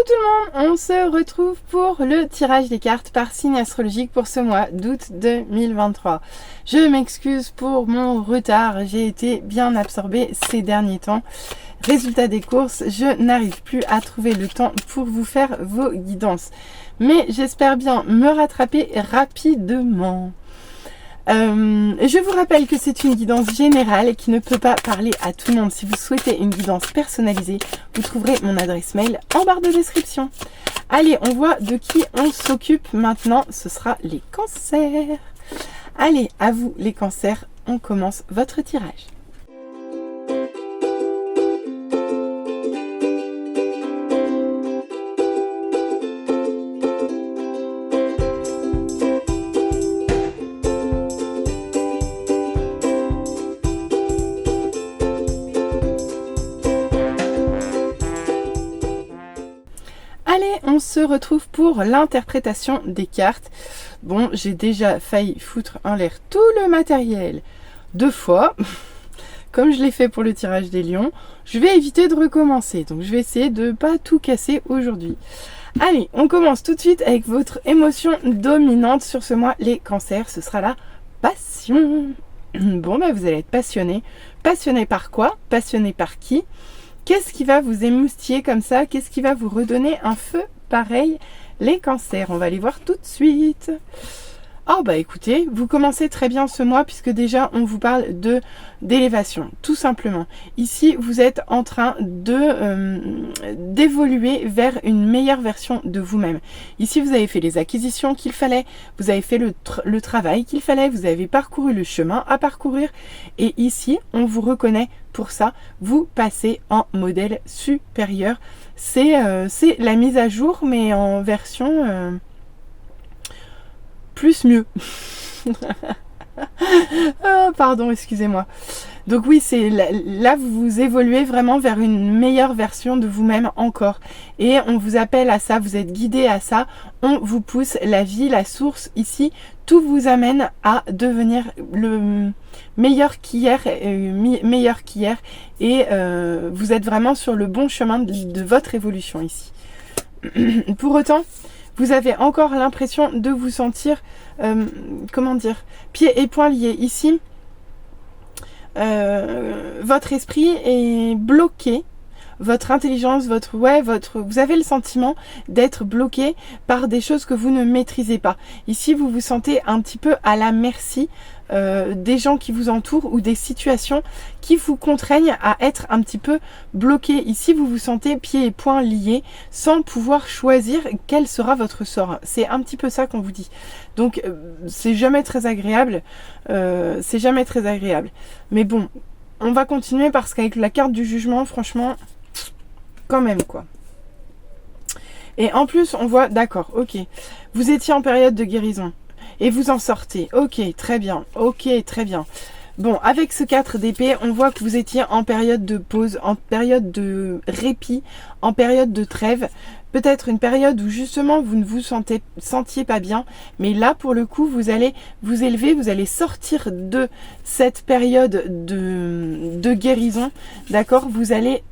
tout le monde, on se retrouve pour le tirage des cartes par signe astrologique pour ce mois d'août 2023. Je m'excuse pour mon retard, j'ai été bien absorbée ces derniers temps. Résultat des courses, je n'arrive plus à trouver le temps pour vous faire vos guidances. Mais j'espère bien me rattraper rapidement. Je vous rappelle que c'est une guidance générale qui ne peut pas parler à tout le monde. Si vous souhaitez une guidance personnalisée, vous trouverez mon adresse mail en barre de description. Allez, on voit de qui on s'occupe maintenant. Ce sera les cancers. Allez, à vous les cancers, on commence votre tirage. Allez, on se retrouve pour l'interprétation des cartes. Bon, j'ai déjà failli foutre en l'air tout le matériel 2 fois, comme je l'ai fait pour le tirage des lions. Je vais éviter de recommencer, donc je vais essayer de ne pas tout casser aujourd'hui. Allez, on commence tout de suite avec votre émotion dominante sur ce mois, les cancers. Ce sera la passion. Bon, vous allez être passionné. Passionné par quoi? Passionné par qui? Qu'est-ce qui va vous émoustiller comme ça? Qu'est-ce qui va vous redonner un feu pareil? Les cancers, on va les voir tout de suite. Oh écoutez, vous commencez très bien ce mois puisque déjà on vous parle d'élévation, tout simplement. Ici, vous êtes en train d'évoluer vers une meilleure version de vous-même. Ici, vous avez fait les acquisitions qu'il fallait, vous avez fait le travail qu'il fallait, vous avez parcouru le chemin à parcourir. Et ici, on vous reconnaît pour ça. Vous passez en modèle supérieur. C'est la mise à jour, mais en version... plus mieux. Oh, pardon, excusez-moi. Donc oui, c'est là vous évoluez vraiment vers une meilleure version de vous-même encore. Et on vous appelle à ça, vous êtes guidé à ça. On vous pousse, la vie, la source ici, tout vous amène à devenir le meilleur qu'hier, et vous êtes vraiment sur le bon chemin de votre évolution ici. Pour autant, vous avez encore l'impression de vous sentir, pieds et poings liés. Ici, votre esprit est bloqué, votre intelligence, vous avez le sentiment d'être bloqué par des choses que vous ne maîtrisez pas. Ici, vous vous sentez un petit peu à la merci des gens qui vous entourent ou des situations qui vous contraignent à être un petit peu bloqué. Ici, vous vous sentez pieds et poings liés sans pouvoir choisir quel sera votre sort. C'est un petit peu ça qu'on vous dit. Donc, c'est jamais très agréable. Mais bon, on va continuer parce qu'avec la carte du jugement, franchement, quand même quoi. Et en plus, on voit, d'accord, ok, vous étiez en période de guérison. Et vous en sortez. Ok, très bien. Bon, avec ce 4 d'épée, on voit que vous étiez en période de pause, en période de répit, en période de trêve. Peut-être une période où justement vous ne vous sentiez pas bien. Mais là, pour le coup, vous allez vous élever, vous allez sortir de cette période de guérison. D'accord? Vous allez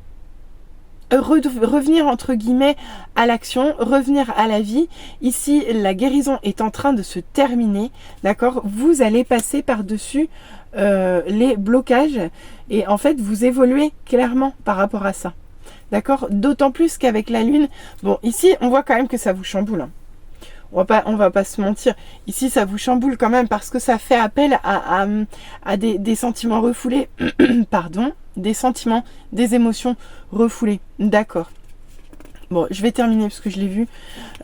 revenir entre guillemets à l'action, revenir à la vie. Ici, la guérison est en train de se terminer, d'accord? Vous allez passer par-dessus les blocages et en fait, vous évoluez clairement par rapport à ça, d'accord? D'autant plus qu'avec la lune, bon, ici, on voit quand même que ça vous chamboule, hein. On va pas se mentir. Ici, ça vous chamboule quand même parce que ça fait appel à des sentiments refoulés. Pardon. Des sentiments, des émotions refoulées. D'accord. Bon, je vais terminer parce que je l'ai vu.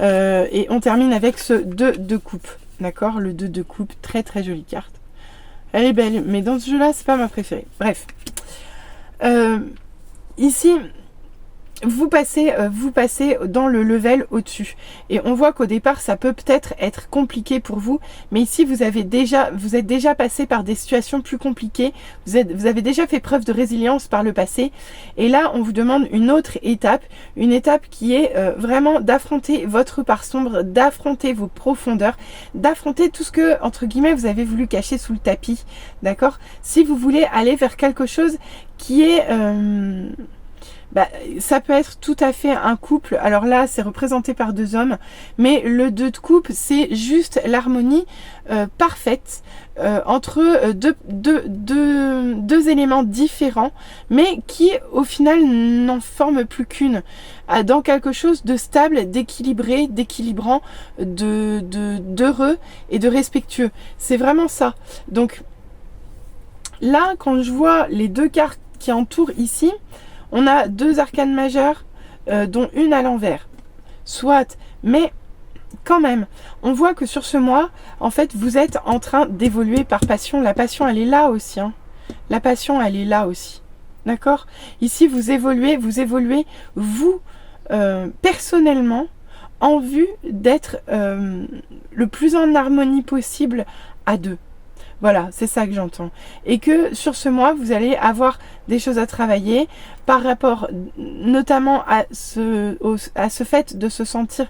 Et on termine avec ce 2 de coupe. D'accord? Le 2 de coupe. Très très jolie carte. Elle est belle. Mais dans ce jeu-là, c'est pas ma préférée. Bref. Ici... Vous passez dans le level au-dessus. Et on voit qu'au départ, ça peut peut-être être compliqué pour vous. Mais ici, vous êtes déjà passé par des situations plus compliquées. Vous avez déjà fait preuve de résilience par le passé. Et là, on vous demande une autre étape. Une étape qui est vraiment d'affronter votre part sombre, d'affronter vos profondeurs, d'affronter tout ce que, entre guillemets, vous avez voulu cacher sous le tapis. D'accord? Si vous voulez aller vers quelque chose qui est... bah, ça peut être tout à fait un couple. Alors là, c'est représenté par 2 hommes, mais le 2 de couple, c'est juste l'harmonie parfaite entre deux éléments différents, mais qui, au final, n'en forment plus qu'une, dans quelque chose de stable, d'équilibré, d'équilibrant, d'heureux et de respectueux. C'est vraiment ça. Donc là, quand je vois les 2 cartes qui entourent ici, on a 2 arcanes majeures, dont une à l'envers. Soit, mais quand même, on voit que sur ce mois, en fait, vous êtes en train d'évoluer par passion. La passion, elle est là aussi. Hein. La passion, elle est là aussi. D'accord? Ici, vous évoluez, vous, personnellement, en vue d'être le plus en harmonie possible à 2. Voilà, c'est ça que j'entends. Et que sur ce mois, vous allez avoir des choses à travailler par rapport notamment à ce fait de se sentir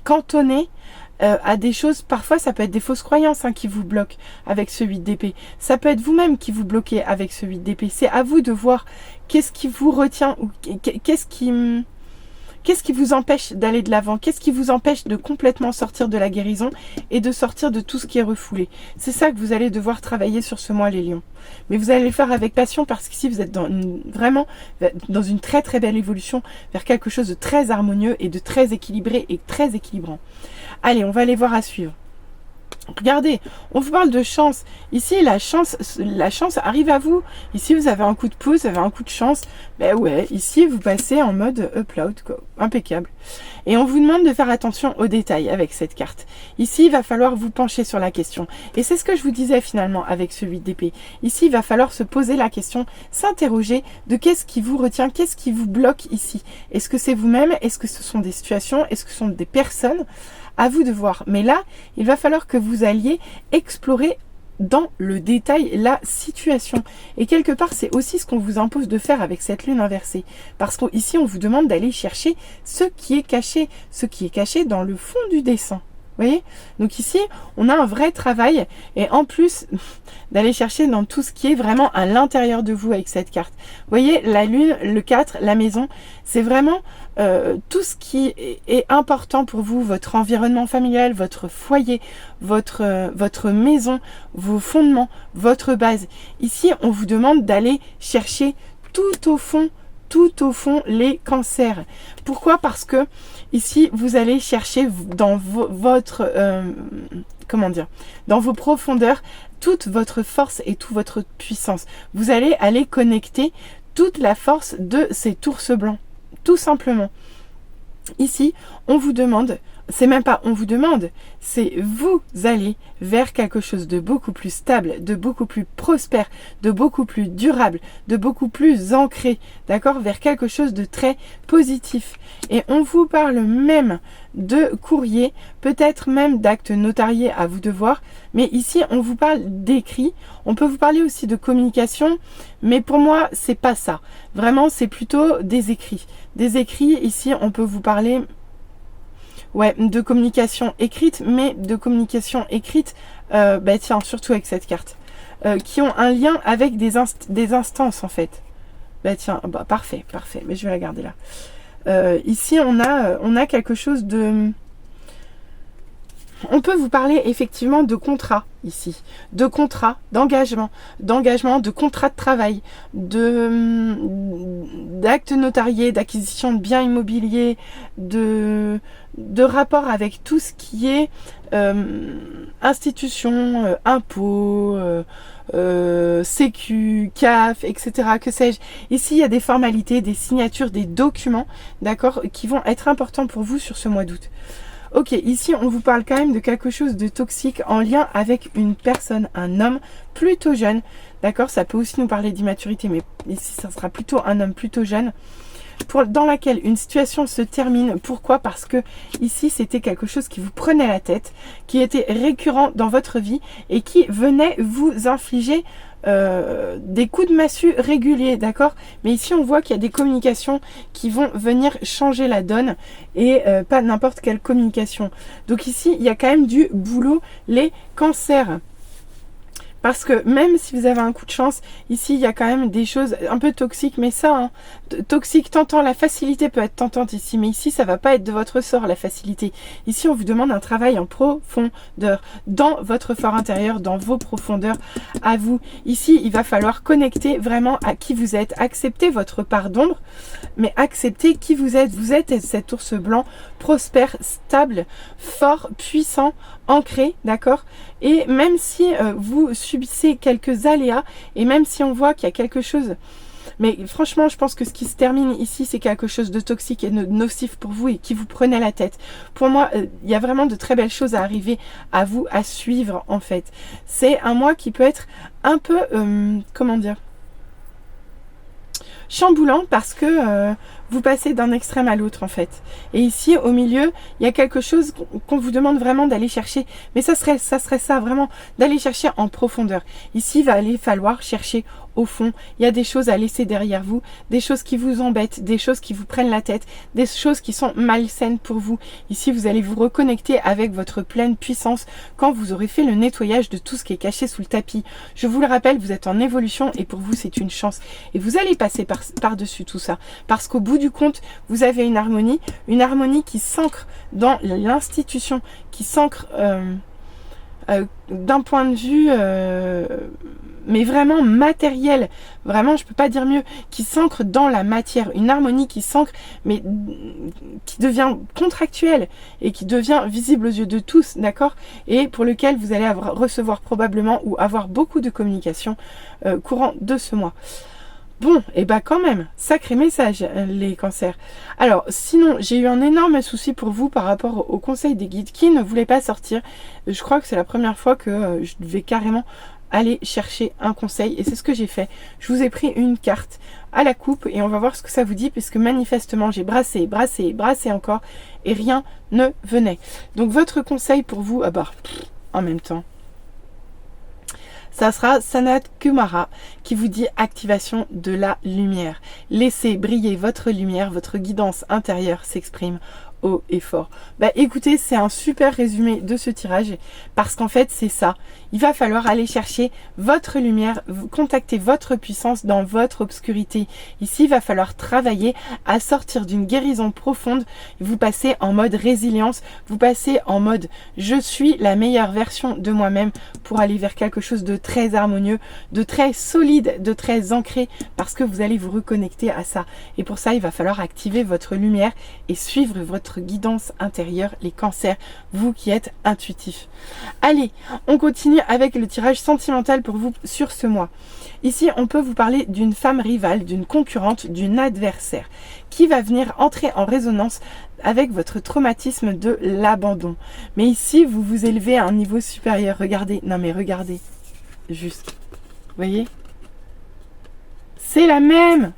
cantonné à des choses. Parfois, ça peut être des fausses croyances qui vous bloquent avec ce 8 d'épée. Ça peut être vous-même qui vous bloquez avec ce 8 d'épée. C'est à vous de voir qu'est-ce qui vous retient ou qu'est-ce qui vous empêche d'aller de l'avant? Qu'est-ce qui vous empêche de complètement sortir de la guérison et de sortir de tout ce qui est refoulé? C'est ça que vous allez devoir travailler sur ce mois, les lions. Mais vous allez le faire avec passion parce qu'ici, vous êtes vraiment dans une très très belle évolution vers quelque chose de très harmonieux et de très équilibré et très équilibrant. Allez, on va aller voir à suivre. Regardez, on vous parle de chance. Ici, la chance arrive à vous. Ici, vous avez un coup de pouce, vous avez un coup de chance. Ben ouais, ici, vous passez en mode upload, quoi. Impeccable. Et on vous demande de faire attention aux détails avec cette carte. Ici, il va falloir vous pencher sur la question. Et c'est ce que je vous disais finalement avec ce 8 d'épée. Ici, il va falloir se poser la question, s'interroger de qu'est-ce qui vous retient, qu'est-ce qui vous bloque ici. Est-ce que c'est vous-même? Est-ce que ce sont des situations? Est-ce que ce sont des personnes? À vous de voir. Mais là, il va falloir que vous alliez explorer dans le détail la situation. Et quelque part, c'est aussi ce qu'on vous impose de faire avec cette lune inversée. Parce qu'ici, on vous demande d'aller chercher ce qui est caché dans le fond du dessin. Vous voyez? Donc ici, on a un vrai travail. Et en plus, d'aller chercher dans tout ce qui est vraiment à l'intérieur de vous avec cette carte. Vous voyez, la lune, le 4, la maison, c'est vraiment tout ce qui est important pour vous, votre environnement familial, votre foyer, votre maison, vos fondements, votre base. Ici, on vous demande d'aller chercher tout au fond les cancers. Pourquoi? Parce que ici, vous allez chercher dans dans vos profondeurs toute votre force et toute votre puissance. Vous allez aller connecter toute la force de cet ours blanc. Tout simplement. Ici, on vous demande, c'est même pas on vous demande, c'est vous allez vers quelque chose de beaucoup plus stable, de beaucoup plus prospère, de beaucoup plus durable, de beaucoup plus ancré, d'accord, vers quelque chose de très positif. Et on vous parle même de courrier, peut-être même d'actes notariés à vous de voir, mais ici on vous parle d'écrit, on peut vous parler aussi de communication, mais pour moi c'est pas ça, vraiment c'est plutôt des écrits. Des écrits, ici on peut vous parler de communication écrite, mais de communication écrite, tiens, surtout avec cette carte, qui ont un lien avec des instances en fait. Parfait, mais je vais la garder là. Ici, on a quelque chose de... On peut vous parler effectivement de contrat ici, de contrat, d'engagement, de contrat de travail, d'actes notariés, d'acquisition de biens immobiliers, de rapport avec tout ce qui est institution, impôts, sécu, CAF, etc. Que sais-je. Ici, il y a des formalités, des signatures, des documents, d'accord, qui vont être importants pour vous sur ce mois d'août. Ok, ici on vous parle quand même de quelque chose de toxique en lien avec une personne, un homme plutôt jeune, d'accord, ça peut aussi nous parler d'immaturité, mais ici ça sera plutôt un homme plutôt jeune, dans laquelle une situation se termine. Pourquoi? Parce que ici c'était quelque chose qui vous prenait la tête, qui était récurrent dans votre vie et qui venait vous infliger des coups de massue réguliers, d'accord? Mais ici on voit qu'il y a des communications qui vont venir changer la donne et pas n'importe quelle communication. Donc ici il y a quand même du boulot, les cancers. Parce que même si vous avez un coup de chance, ici il y a quand même des choses un peu toxiques, mais ça, hein, toxique, tentant, la facilité peut être tentante ici, mais ici ça va pas être de votre sort la facilité. Ici on vous demande un travail en profondeur, dans votre fort intérieur, dans vos profondeurs à vous. Ici il va falloir connecter vraiment à qui vous êtes, accepter votre part d'ombre, mais accepter qui vous êtes. Vous êtes cet ours blanc prospère, stable, fort, puissant, ancré, d'accord? Et même si vous subissez quelques aléas, et même si on voit qu'il y a quelque chose, mais franchement je pense que ce qui se termine ici c'est quelque chose de toxique et de nocif pour vous et qui vous prenait la tête. Pour moi il y a vraiment de très belles choses à arriver à vous, à suivre en fait. C'est un mois qui peut être un peu, comment dire, chamboulant parce que vous passez d'un extrême à l'autre en fait. Et ici au milieu il y a quelque chose qu'on vous demande vraiment d'aller chercher, mais ça serait ça vraiment, d'aller chercher en profondeur. Ici il va aller falloir chercher au fond. Il y a des choses à laisser derrière vous, des choses qui vous embêtent, des choses qui vous prennent la tête, des choses qui sont malsaines pour vous. Ici vous allez vous reconnecter avec votre pleine puissance quand vous aurez fait le nettoyage de tout ce qui est caché sous le tapis. Je vous le rappelle, vous êtes en évolution et pour vous c'est une chance. Et vous allez passer par-dessus tout ça. Parce qu'au bout du compte, vous avez une harmonie qui s'ancre dans l'institution, qui s'ancre d'un point de vue mais vraiment matériel, vraiment je peux pas dire mieux, qui s'ancre dans la matière, une harmonie qui s'ancre mais qui devient contractuelle et qui devient visible aux yeux de tous, d'accord, et pour lequel vous allez recevoir probablement ou avoir beaucoup de communication courant de ce mois. Bon, et bah quand même, sacré message les cancers. Alors sinon, j'ai eu un énorme souci pour vous par rapport au conseil des guides qui ne voulaient pas sortir. Je crois que c'est la première fois que je devais carrément aller chercher un conseil et c'est ce que j'ai fait. Je vous ai pris une carte à la coupe et on va voir ce que ça vous dit puisque manifestement j'ai brassé encore et rien ne venait. Donc votre conseil pour vous, en même temps, ça sera Sanat Kumara qui vous dit activation de la lumière. Laissez briller votre lumière, votre guidance intérieure s'exprime haut et fort. Bah écoutez, c'est un super résumé de ce tirage parce qu'en fait c'est ça. Il va falloir aller chercher votre lumière, contacter votre puissance dans votre obscurité. Ici, il va falloir travailler à sortir d'une guérison profonde. Vous passez en mode résilience, vous passez en mode je suis la meilleure version de moi-même pour aller vers quelque chose de très harmonieux, de très solide, de très ancré parce que vous allez vous reconnecter à ça. Et pour ça, il va falloir activer votre lumière et suivre votre guidance intérieure, les cancers, vous qui êtes intuitifs. Allez, on continue avec le tirage sentimental pour vous sur ce mois. Ici, on peut vous parler d'une femme rivale, d'une concurrente, d'une adversaire qui va venir entrer en résonance avec votre traumatisme de l'abandon. Mais ici, vous vous élevez à un niveau supérieur. Regardez, non mais regardez, juste, vous voyez, c'est la même.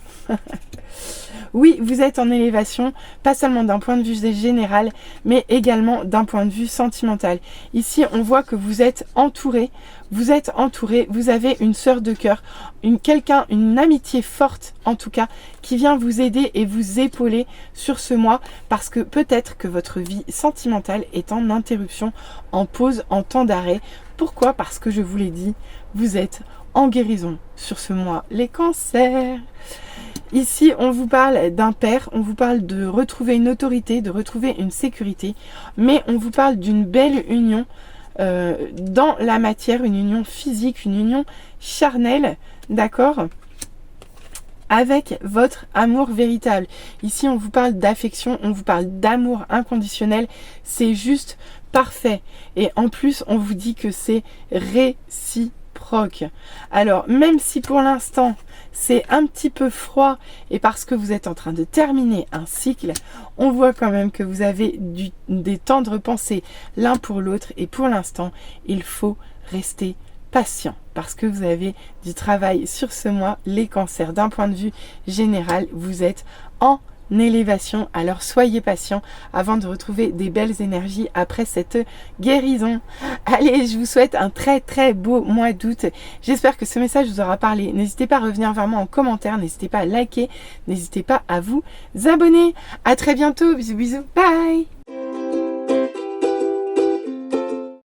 Oui, vous êtes en élévation, pas seulement d'un point de vue général, mais également d'un point de vue sentimental. Ici, on voit que vous êtes entouré, vous avez une sœur de cœur, une amitié forte en tout cas, qui vient vous aider et vous épauler sur ce mois, parce que peut-être que votre vie sentimentale est en interruption, en pause, en temps d'arrêt. Pourquoi? Parce que je vous l'ai dit, vous êtes en guérison sur ce mois, les cancers. Ici, on vous parle d'un père, on vous parle de retrouver une autorité, de retrouver une sécurité, mais on vous parle d'une belle union dans la matière, une union physique, une union charnelle, d'accord, avec votre amour véritable. Ici, on vous parle d'affection, on vous parle d'amour inconditionnel, c'est juste parfait. Et en plus, on vous dit que c'est réciproque. Alors, même si pour l'instant, c'est un petit peu froid et parce que vous êtes en train de terminer un cycle, on voit quand même que vous avez des tendres pensées l'un pour l'autre et pour l'instant, il faut rester patient parce que vous avez du travail sur ce mois. Les cancers, d'un point de vue général, vous êtes en élévation, alors soyez patient avant de retrouver des belles énergies après cette guérison. Allez, je vous souhaite un très très beau mois d'août. J'espère que ce message vous aura parlé. N'hésitez pas à revenir vers moi en commentaire, n'hésitez pas à liker, n'hésitez pas à vous abonner. À très bientôt, bisous bisous, bye.